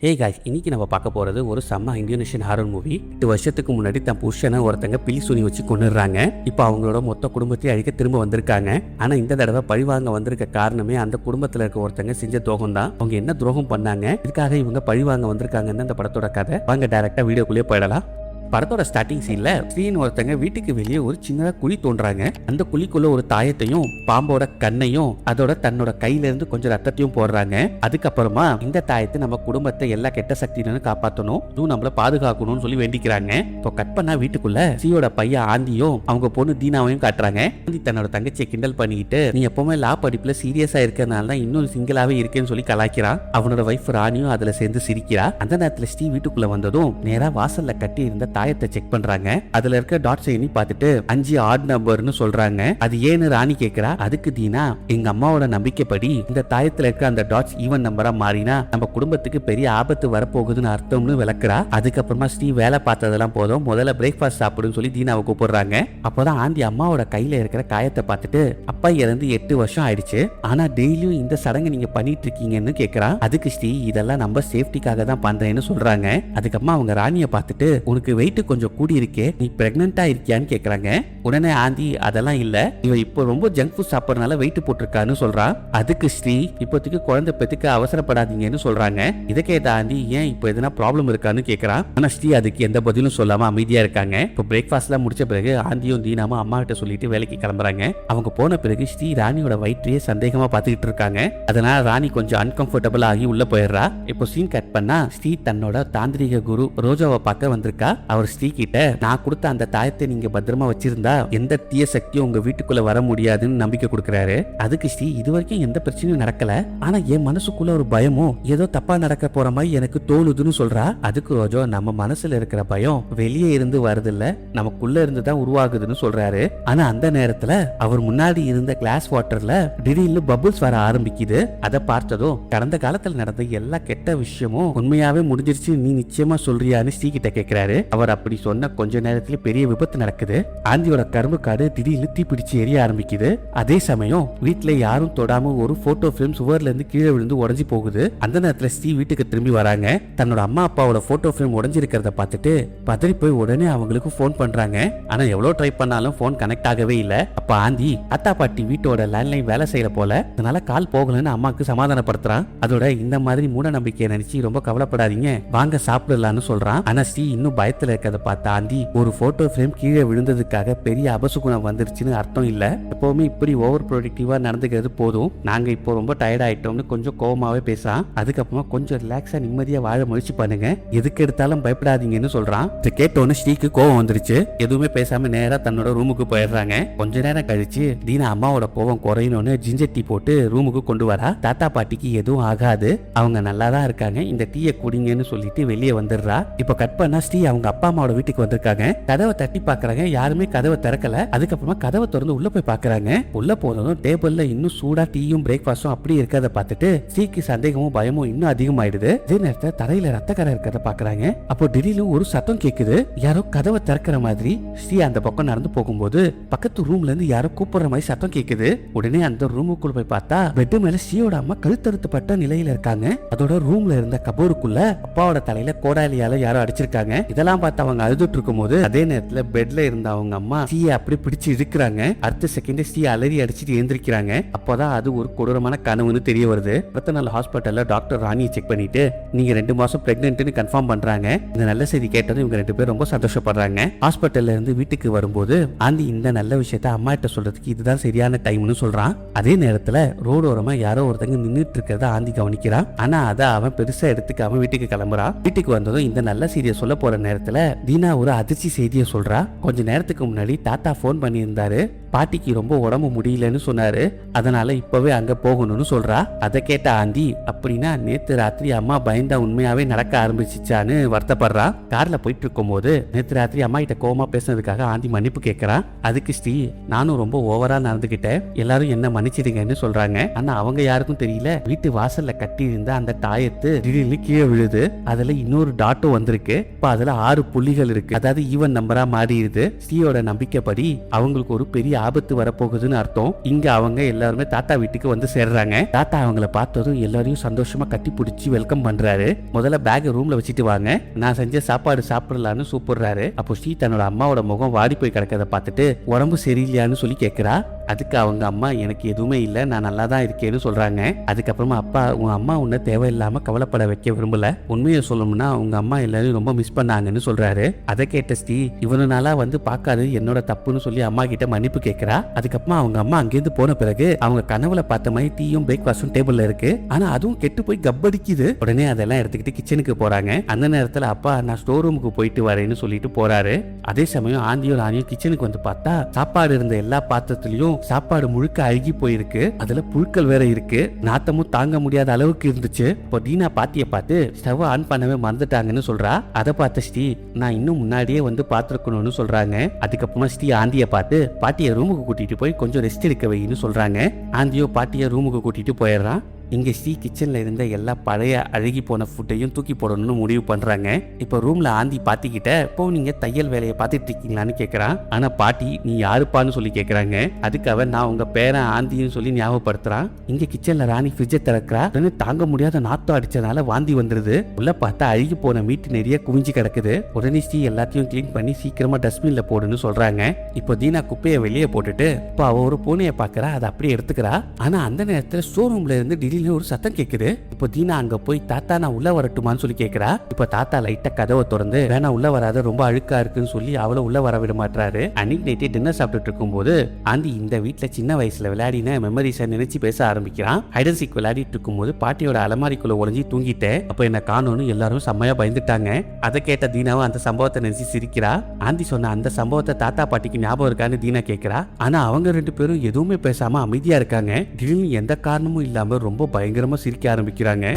Hey guys, இன்னைக்கு நம்ம பார்க்க போறது ஒரு செம்ம இந்தோனேஷியன் ஹாரர் மூவி. 8 வருஷத்துக்கு முன்னாடி தன் புருஷனை ஒருத்தங்க பிலி சுனி வச்சு கொண்டுறாங்க. இப்போ அவங்களோட மொத்த குடும்பத்தையும் அழிக்க திரும்ப வந்திருக்காங்க. ஆனா இந்த தடவை பழிவாங்க வந்திருக்க காரணமே அந்த குடும்பத்துல இருக்க ஒருத்தங்க செஞ்ச துரோகம் தான். அவங்க என்ன துரோகம் பண்ணாங்க, இதுக்காக இவங்க பழிவாங்க வந்திருக்காங்கன்னு அந்த படத்தோட கதை. வாங்க டைரக்டா வீடியோக்குள்ளேயே போயிடலாம். படத்தோட ஸ்டார்டிங் சீன்ல ஸ்ரீன் ஒருத்தங்க வீட்டுக்கு வெளியே ஒரு சின்னதா குழி தோன்றாங்க. அந்த குழிக்குள்ள ஒரு தாயத்தையும் பாம்போட கண்ணையும் அதோட தன்னோட கையில இருந்து கொஞ்சம் ரத்தத்தையும் போடுறாங்க. அதுக்கப்புறமா இந்த தாயத்தை நம்ம குடும்பத்தை எல்லா கெட்ட சக்தியிலும் காப்பாற்றணும், இதுவும் நம்மள பாதுகாக்கணும்னு சொல்லி வேண்டிக்கிறாங்க. இப்போ கட் பண்ணா வீட்டுக்குள்ள ஸ்ரீயோட பையன் ஆந்தியும் அவங்க பொண்ணு தீனாவையும் காட்டுறாங்க. ஆந்தி தன்னோட தங்கச்சியை கிண்டல் பண்ணிட்டு, நீ எப்பவுமே லா படிப்புல சீரியஸா இருக்கிறதுனால தான் இன்னொரு சிங்கிளாவே இருக்கேன்னு சொல்லி கலாய்க்கிறான். அவனோட வைஃப் ராணியும் அதுல சேர்ந்து சிரிக்கிறா. அந்த நேரத்துல ஸ்ரீ வீட்டுக்குள்ள வந்ததும் நேரா வாசல்ல கட்டி இருந்த தாயத்தை செக் பண்றாங்க. அதுல இருக்க டாட்ஸ் எண்ணி பார்த்துட்டு 5 ஆட் நம்பர்னு சொல்றாங்க. அது ஏன்னு ராணி கேக்குறா. அதுக்கு தீனா, எங்க அம்மாவோட நம்பிக்கைப்படி இந்த தாயத்துல இருக்க அந்த டாட்ஸ் ஈவன் நம்பரா மாறினா நம்ம குடும்பத்துக்கு பெரிய ஆபத்து வரப்போகுதுன்னு அர்த்தம்னு விளக்குறா. அதுக்கப்புறமா ஸ்ரீ வேலை பார்த்ததெல்லாம் போதும், முதல்ல பிரேக்ஃபாஸ்ட் சாப்பிடுன்னு சொல்லி தீனாவை கூப்பிடுறாங்க. அப்போதான் ஆந்தி அம்மாவோட கையில இருக்கிற காயத்தை பார்த்துட்டு, அப்பா இறந்து 8 வருஷம் ஆயிடுச்சு, ஆனா டெய்லியும் இந்த சடங்கு நீங்க பண்ணிட்டு இருக்கீங்கன்னு கேக்குறா. அதுக்கு ஸ்ரீ, இதெல்லாம் நம்ம சேஃப்டிக்காக தான் பண்றேன்னு சொல்றாங்க. அதுக்கப்புறமா அவங்க ராணியை பார்த்துட்டு, உனக்கு வெயிட் கொஞ்சம் கூடி இருக்கே, நீ பிரெக்னண்டா இருக்கியான்னு கேக்குறாங்க. உடனே ஆந்தி, அதெல்லாம் இல்ல, இவ இப்போ ரொம்ப ஜங்க் ஃபுட் சாப்பிடறதுனால வெயிட் போட்டிருக்கான்னு சொல்றா. அதுக்கு ஸ்ரீ, இப்போதைக்கு குழந்தை பெத்துக்க அவசரப்படாதீங்கன்னு சொல்றாங்க. இதை கேட்ட ஆந்தி, ஏன் இப்போ எதனா ப்ராப்ளம் இருக்கான்னு கேக்குறா. ஆனா ஸ்ரீ அதுக்கு எந்த பதிலும் சொல்லாம அமைதியா இருக்காங்க. இப்போ பிரேக்ஃபாஸ்ட்லாம் முடிச்ச பிறகு ஆந்தியும் தீனாமும் அம்மா கிட்ட சொல்லிட்டு வேலைக்கு கிளம்புறாங்க. அவங்க போன பிறகு ஸ்ரீ ராணியோட வயிற்றையே சந்தேகமா பார்த்துக்கிட்டு இருக்காங்க. அதனால ராணி கொஞ்சம் அன்கம்ஃபர்டபுள் ஆகி உள்ள போயிடுறா. இப்போ சீன் கட் பண்ணா ஸ்ரீ தன்னோட தாந்திரிக குரு ரோஜாவை பார்க்க வந்திருக்கா. அவர் ஸ்ரீ கிட்ட, நான் கொடுத்த அந்த தாயத்தை நீங்க பத்திரமா வச்சிருந்தா எந்த தீய சக்தியும் உங்க வீட்டுக்குள்ள வர முடியாதுன்னு நம்பிக்கை கொடுக்கறாரு. அதுக்கு ஸ்ரீ, இது வரைக்கும் எந்த பிரச்சனையும் நடக்கல, ஆனா என் மனசுக்குள்ள ஒரு பயமும் ஏதோ தப்பா நடக்க போற மாதிரி எனக்கு தோணுதுன்னு சொல்றா. அதுக்கு ரோஜோ, நம்ம மனசுல இருக்கிற பயம் வெளியே இருந்து வருதில்ல, நமக்குள்ள இருந்து தான் உருவாகுதுன்னு சொல்றாரு. ஆனா அந்த நேரத்துல அவர் முன்னாடி இருந்த கிளாஸ் வாட்டர்ல திடீர்னு பபுள்ஸ் வர ஆரம்பிக்குது. அதை பார்த்ததும், கடந்த காலத்துல நடந்த எல்லா கெட்ட விஷயமும் உண்மையாவே முடிஞ்சிருச்சு, நீ நிச்சயமா சொல்றியான்னு ஸ்ரீ கிட்ட கேட்கிறாரு. அவர் அப்படி சொன்ன கொஞ்ச நேரத்துல பெரிய விபத்து நடக்குது. ஆந்தியோட கரும்பு காடு திடீர்னு தீப்பிடிச்சு எரிய ஆரம்பிக்குது. அதே சமயம் வீட்டுல யாரும் தொடாம ஒரு போட்டோ பிரேம் சுவர்ல இருந்து கீழே விழுந்து உடைஞ்சு போகுது. அந்த நேரத்துல ஸ்ரீ வீட்டுக்கு திரும்பி வராங்க. தன்னோட அம்மா அப்பாவோட போட்டோ பிரேம் உடைஞ்சிருக்கிறத பார்த்துட்டு பதறி போய் உடனே அவங்களுக்கு போன் பண்றாங்க. ஆனா எவ்வளவு ட்ரை பண்ணாலும் போன் கனெக்ட் ஆகவே இல்ல. அப்ப ஆந்தி, அத்தா பாட்டி வீட்டோட லேண்ட்லைன் வேலை செய்யற போல, அதனால கால் போகலன்னு அம்மாக்கு சமாதானப்படுத்துறான். அதோட இந்த மாதிரி மூட நம்பிக்கையை நினைச்சு ரொம்ப கவலைப்படாதீங்க, வாங்க சாப்பிடலான்னு சொல்றான். ஆனா ஸ்ரீ இன்னும் பயத்துல இருக்கிறத பார்த்த ஆந்தி, ஒரு போட்டோ பிரேம் கீழே விழுந்ததுக்காக பெரிய அபசுகுணம் வந்துருச்சுன்னு அர்த்தம் இல்ல, எப்பவுமே இப்படி ஓவர் ப்ரொடக்டிவா நடந்துக்கிறது போதும், நாங்க இப்போ ரொம்ப டயர்ட் ஆயிட்டோம்னு கொஞ்சம் கோவமாவே பேசான். அதுக்கப்புறமா கொஞ்சம் ரிலாக்ஸா நிம்மதியா வாழ முயற்சி பண்ணுங்க, எதுக்கு எடுத்தாலும் பயப்படாதீங்கன்னு சொல்றான். இதை கேட்டோன்னு ஸ்ரீக்கு கோவம் வந்துருச்சு. எதுவுமே பேசாம நேரா தன்னோட ரூமுக்கு போயிடுறாங்க. கொஞ்ச நேரம் கழிச்சு தீனா அம்மாவோட கோவம் குறையணும்னு ஜிஞ்சர் டீ போட்டு ரூமுக்கு கொண்டு வரா. தாத்தா பாட்டிக்கு எதுவும் ஆகாது, அவங்க நல்லா தான் இருக்காங்க, இந்த டீயை குடிங்கன்னு சொல்லிட்டு வெளியே வந்துடுறா. இப்போ கட் பண்ணா ஸ்ரீ அவங்க அப்பா அம்மாவோட வீட்டுக்கு வந்திருக்காங்க. கதவை தட்டி பாக்குறாங்க, யாருமே கதவை திறக்கல. அதுக்கப்புறமா கதவை திறந்து உள்ள போய் பாக்குறாங்க. உள்ள போனதும் டேபிள்ல இன்னும் சூடா டீயும் பிரேக்ஃபாஸ்டும் அப்படி இருக்கிறத பார்த்துட்டு ஸ்ரீக்கு சந்தேகமும் பயமும் இன்னும் அதிகமாயிடுது. அதே நேரத்துல தரையில ரத்த கரை இருக்கிறத பாக்குறாங்க. அப்போ திடீர்னு ஒரு சத்தம் கேக்குது, யாரோ கதவை திறக்கிற மாதிரி. ஸ்ரீ அந்த பக்கம் நடந்து போகும்போது பக்கத்து ரூம்ல இருந்து யாரோ கூப்பிடுற மாதிரி சத்தம் கேக்குது. உடனே அந்த ரூமுக்குள்ள போய் பார்த்தா பெட் மேல ஸ்ரீயோட அம்மா கழுத்தறுத்தப்பட்ட நிலையில இருக்காங்க. அதோட ரூம்ல இருந்த கபோருக்குள்ள அப்பாவோட தலையில கோடாலியால யாரோ அடிச்சிருக்காங்க. இதெல்லாம் பார்த்து அவங்க அழுதுட்டு இருக்கும் போது அதே நேரத்துல பெட்ல இருந்த அவங்க அம்மா ஸ்ரீயை அப்படி பிடிச்சு இழுக்கிறாங்க. அடுத்த செகண்ட் ஸ்ரீ அலறி அடிச்சுட்டு எழுந்திருக்கிறாங்க. அப்போதான் அது ஒரு கொடூரமான கனவுன்னு தெரிய வருது. அடுத்த நாள் ஹாஸ்பிட்டல்ல டாக்டர் ராணியை செக் பண்ணிட்டு, நீங்க 2 மாசம் பிரெக்னென்ட்னு கன்ஃபார்ம் பண்றாங்க. இந்த நல்ல செய்தி கேட்டதும் இவங்க 2 பேரும் ரொம்ப சந்தோஷப்படுறாங்க. ஹாஸ்பிட்டல்ல இருந்து வீட்டுக்கு வரும்போது ஆந்தி இந்த நல்ல விஷயத்த அம்மா கிட்ட சொல்றதுக்கு இதுதான் சரியான டைம்னு சொல்றான். அதே நேரத்துல ரோடோரமா யாரோ ஒருத்தங்க நின்றுட்டு இருக்கிறத ஆந்தி கவனிக்கிறான். ஆனா அதை அவன் பெருசா எடுத்துக்காம வீட்டுக்கு கிளம்புறான். வீட்டுக்கு வந்ததும் இந்த நல்ல செய்தியை சொல்ல போற நேரத்துல தீனா ஒரு அதிர்ச்சி செய்தியை சொல்றா. கொஞ்ச நேரத்துக்கு முன்னாடி தாத்தா போன் பண்ணியிருந்தாரு, பாட்டிக்கு ரொம்ப உடம்பு முடியலன்னு சொன்னாரு, அதனால இப்பவே அங்க போகணும்னு சொல்றா. அதை கேட்ட ஆந்தி, அப்படின்னா நேத்து ராத்திரி அம்மா பயந்தா உண்மையாவே நடக்க ஆரம்பிச்சிச்சான்னு வருத்தப்படுறா. கார்ல போயிட்டு இருக்கும் போது நேத்து ராத்திரி அம்மா கிட்ட கோவமா பேசுனதுக்காக ஆந்தி மன்னிப்பு கேட்கறா. அதுக்கு ஸ்ரீ, நானும் ரொம்ப ஓவரா நடந்துகிட்டேன், எல்லாரும் என்ன மன்னிச்சிடுங்கன்னு சொல்றாங்க. ஆனா அவங்க யாருக்கும் தெரியல, வீட்டு வாசல்ல கட்டி இருந்த அந்த தாயத்து திடீர்னு கீழே விழுது. அதுல இன்னொரு டாட்டும் வந்திருக்கு. இப்ப அதுல 6 புள்ளிகள் இருக்கு, அதாவது ஈவன் நம்பரா மாறிடுது. ஸ்ரீயோட நம்பிக்கைப்படி அவங்களுக்கு ஒரு பெரிய ஆபத்து வரப்போகுதுன்னு அர்த்தம். இங்க அவங்க எல்லாருமே தாத்தா வீட்டுக்கு வந்து சேர்றாங்க. தாத்தா அவங்கள பார்த்ததும் எல்லாரையும் சந்தோஷமா கட்டி பிடிச்சி வெல்கம் பண்றாரு. முதல்ல பேக் ரூம்ல வச்சுட்டு வாங்க, நான் செஞ்ச சாப்பாடு சாப்பிடலான்னு கூப்பிடுறாரு. அப்போ ஸ்ரீ தன்னோட அம்மாவோட முகம் வாடி போய் கிடக்கிறத பார்த்துட்டு உடம்பு சரியில்லையான்னு சொல்லி கேட்கிறா. அதுக்கு அவங்க அம்மா எனக்கு எதுவுமே இல்லை, நான் நல்லா தான் இருக்கேன்னு சொல்றாங்க. அதுக்கப்புறமா அப்பா உன் அம்மா உன்னை தேவையில்லாம கவலைப்பட வைக்க விரும்பல, உண்மையை சொல்லணும்னா உங்க அம்மா எல்லாரும் ரொம்ப மிஸ் பண்ணாங்கன்னு சொல்றாரு. அதை கேட்ட ஸ்ரீ இவனு நாளா வந்து பார்க்காது என்னோட தப்புன்னு சொல்லி அம்மா கிட்ட மன்னிப்பு கேட்கிறா. அதுக்கப்புறமா அவங்க அம்மா அங்கேருந்து போன பிறகு அவங்க கனவுல பார்த்த மாதிரி டீயும் பிரேக்ஃபாஸ்டும் டேபிள்ல இருக்கு, ஆனா அதுவும் கெட்டு போய் கப்படிக்குது. உடனே அதெல்லாம் எடுத்துக்கிட்டு கிச்சனுக்கு போறாங்க. அந்த நேரத்துல அப்பா நான் ஸ்டோர் ரூமுக்கு போயிட்டு வரேன்னு சொல்லிட்டு போறாரு. அதே சமயம் ஆந்தியும் ராணியும் கிச்சனுக்கு வந்து பார்த்தா சாப்பாடு இருந்த எல்லா பாத்திரத்திலயும் சாப்பாடு முழுக்க அழுகி போயிருக்கு, அதுல புழுக்கள் வேற இருக்கு, நாத்தமும் தாங்க முடியாத அளவுக்கு இருந்துச்சு. இப்போ தீனா பாட்டியை பார்த்து ஸ்டவ் ஆன் பண்ணவே மறந்துட்டாங்கன்னு சொல்றா. அதை பார்த்த ஸ்ரீ நான் இன்னும் முன்னாடியே வந்து பார்த்துருக்கணும்னு சொல்றாங்க. அதுக்கப்புறமா ஸ்ரீ ஆந்தியை பார்த்து பாட்டியை ரூமுக்கு கூட்டிட்டு போய் கொஞ்சம் ரெஸ்ட் எடுக்க வைன்னு சொல்றாங்க. ஆந்தியோ பாட்டியை ரூமுக்கு கூட்டிட்டு போயிடுறான். இங்க ஸ்ரீ கிச்சன்ல இருந்த எல்லா பழைய அழுகி போன ஃபுட்டையும் தூக்கி போடணும்னு முடிவு பண்றாங்க. இப்ப ரூம்ல ஆந்தி பாட்டிக்கிட்ட இப்போ நீங்க தையல் வேலையை பார்த்துட்டு இருக்கீங்களான்னு கேட்கறான். ஆனா பாட்டி நீ யாருப்பான்னு சொல்லி கேட்கறாங்க. அதுக்கு அவன் நான் உங்க பேரன் ஆந்தின்னு சொல்லி ஞாபகப்படுத்துறான். இங்க கிச்சன்ல ராணி ஃப்ரிட்ஜை திறக்கிறா. உடனே தாங்க முடியாத நாத்தம் அடிச்சதுனால வாந்தி வந்துருது. உள்ள பார்த்தா அழுகி போன மீட் நிறைய குவிஞ்சு கிடக்குது. உடனே ஸ்ரீ எல்லாத்தையும் கிளீன் பண்ணி சீக்கிரமா டஸ்ட்பின்ல போடுன்னு சொல்றாங்க. இப்போ தீனா குப்பையை வெளியே போட்டுட்டு இப்போ அவ ஒரு பூனையை பாக்குறா, அதை அப்படியே எடுத்துக்கிறா. ஆனா அந்த நேரத்துல ஸ்டோர் ரூம்ல இருந்து திடீர்னு ஒரு சத்தம் கேக்குது. இப்போ தீனா அங்க போய் தாத்தா நான் உள்ள வரட்டுமான்னு சொல்லி கேக்குறா. இப்போ தாத்தா லைட்டா கதவை திறந்து வேணா உள்ள வராத ரொம்ப அழுக்கா இருக்குன்னு சொல்லி அவளை உள்ள வர விட மாட்டாரு. அன்னைக்கு நைட்டே டின்னர் சாப்பிட்டுட்டு இருக்கும் போது ஆந்தி இந்த வீட்டுல சின்ன வயசுல விளையாடின மெமரிஸை நினைச்சு பேச ஆரம்பிக்கிறான். ஹைட் அண்ட் சீக் விளையாடிட்டு இருக்கும் போது பாட்டியோட அலமாரிக்குள்ள ஒளிஞ்சி தூங்கிட்டேன், அப்ப என்ன காணோன்னு எல்லாரும் செம்மையா பயந்துட்டாங்க. அதை கேட்ட தீனாவும் அந்த சம்பவத்தை நினைச்சு சிரிக்கிறா. ஆந்தி சொன்ன அந்த சம்பவத்தை தாத்தா பாட்டிக்கு ஞாபகம் இருக்கான்னு தீனா கேட்கிறா. ஆனா அவங்க ரெண்டு பேரும் எதுவுமே பேசாம அமைதியா இருக்காங்க. திடீர்னு எந்த காரணமும் இல்லாம ரொம்ப பயங்கரமா சிரிக்க ஆரம்பிக்கிறாங்க.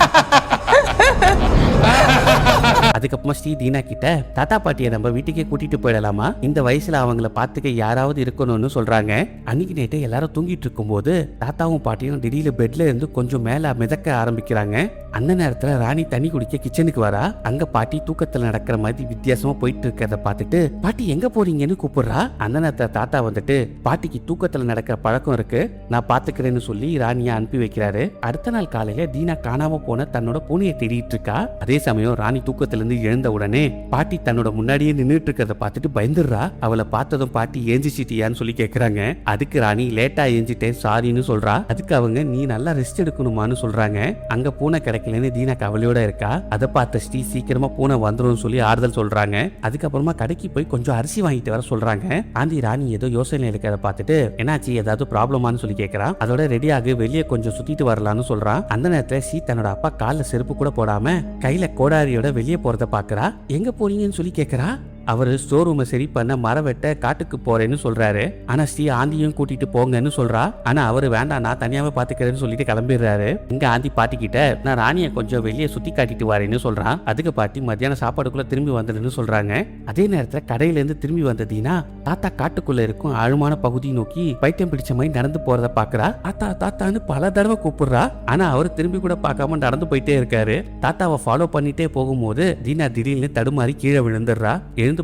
அதுக்கப்புறமா ஸ்ரீ தீனா கிட்ட தாத்தா பாட்டியை நம்ம வீட்டுக்கே கூட்டிட்டு போயிடலாமா, இந்த வயசுல அவங்கள பாத்துக்க யாராவது இருக்கணும்னு சொல்றாங்க. அன்னைக்கு நைட்டு எல்லாரும் தூங்கிட்டு இருக்கும் போது தாத்தாவும் பாட்டியும் திடீர்னு பெட்ல இருந்து கொஞ்சம் மேல மிதக்க ஆரம்பிக்கிறாங்க. அந்த நேரத்துல ராணி தண்ணி குடிக்க கிச்சனுக்கு வரா. அங்க பாட்டி தூக்கத்துல நடக்கிற மாதிரி வித்தியாசமா போயிட்டு இருக்கிறத பார்த்துட்டு பாட்டி எங்க போறீங்கன்னு கூப்பிடுறா. அந்த நேரத்துல தாத்தா வந்துட்டு பாட்டிக்கு தூக்கத்துல நடக்கிற பழக்கம் இருக்கு, நான் பாத்துக்கிறேன்னு சொல்லி ராணியை அனுப்பி வைக்கிறாரு. அடுத்த நாள் காலையில தீனா காணாம போன தன்னோட பூனையை தேடிட்டு இருக்கா. அதே சமயம் ராணி தூக்கத்துல இருந்து எழுந்த உடனே பாட்டி தன்னோட முன்னாடியே நின்றுட்டு இருக்கிறத பார்த்துட்டு பயந்துடுறா. அவளை பார்த்ததும் பாட்டி ஏஞ்சிச்சிட்டியான்னு சொல்லி கேக்குறாங்க. அதுக்கு ராணி லேட்டா ஏஞ்சிட்டேன் சாரின்னு சொல்றா. அதுக்கு அவங்க நீ நல்லா ரெஸ்ட் எடுக்கணுமான்னு சொல்றாங்க. அங்க பூனை கிடைக்கலன்னு தீனா கவலையோட இருக்கா. அதை பார்த்த ஸ்ரீ சீக்கிரமா பூனை வந்துடும் சொல்லி ஆறுதல் சொல்றாங்க. அதுக்கப்புறமா கடைக்கு போய் கொஞ்சம் அரிசி வாங்கிட்டு வர சொல்றாங்க. ஆந்தி ராணி ஏதோ யோசனை இருக்கிறத பார்த்துட்டு என்னாச்சு ஏதாவது ப்ராப்ளமான்னு சொல்லி கேட்கறான். அதோட ரெடியாக வெளியே கொஞ்சம் சுத்திட்டு வரலான்னு சொல்றான். அந்த நேரத்துல ஸ்ரீ தன்னோட அப்பா காலில் செருப்பு கூட போடாம கையில கோடாரியோட வெளியே போறத பாக்குறா. எங்க போறீங்கன்னு சொல்லி கேக்குறா. அவரு ஸ்டோர் ரூமை சரி பண்ண மரம் வெட்ட காட்டுக்கு போறேன்னு சொல்றாரு. ஆனா ஸ்ரீ ஆந்தியும் கூட்டிட்டு போங்கன்னு சொல்றா. ஆனா அவரு வேண்டாம் நான் தனியாவே பாத்துக்கிறேன்னு சொல்லிட்டு கிளம்பிடுறாரு. இங்க ஆந்தி பாட்டி கிட்ட நான் ராணியை கொஞ்சம் வெளியே சுத்தி காட்டிட்டு வரேன்னு சொல்றான். அதுக்கு பாட்டி மத்தியான சாப்பாடுக்குள்ள திரும்பி வந்துடுன்னு சொல்றாங்க. அதே நேரத்துல கடையில இருந்து திரும்பி வந்ததீனா தாத்தா காட்டுக்குள்ள இருக்கும் ஆழமான பகுதி நோக்கி பைத்தியம் பிடிச்ச மாதிரி நடந்து போறத பாக்குறா. தாத்தா தாத்தான்னு பல தடவை கூப்பிடுறா. ஆனா அவரு திரும்பி கூட பார்க்காம நடந்து போயிட்டே இருக்காரு. தாத்தாவை ஃபாலோ பண்ணிட்டே போகும்போது தீனா திடீர்னு தடுமாறி கீழே விழுந்துடுறா.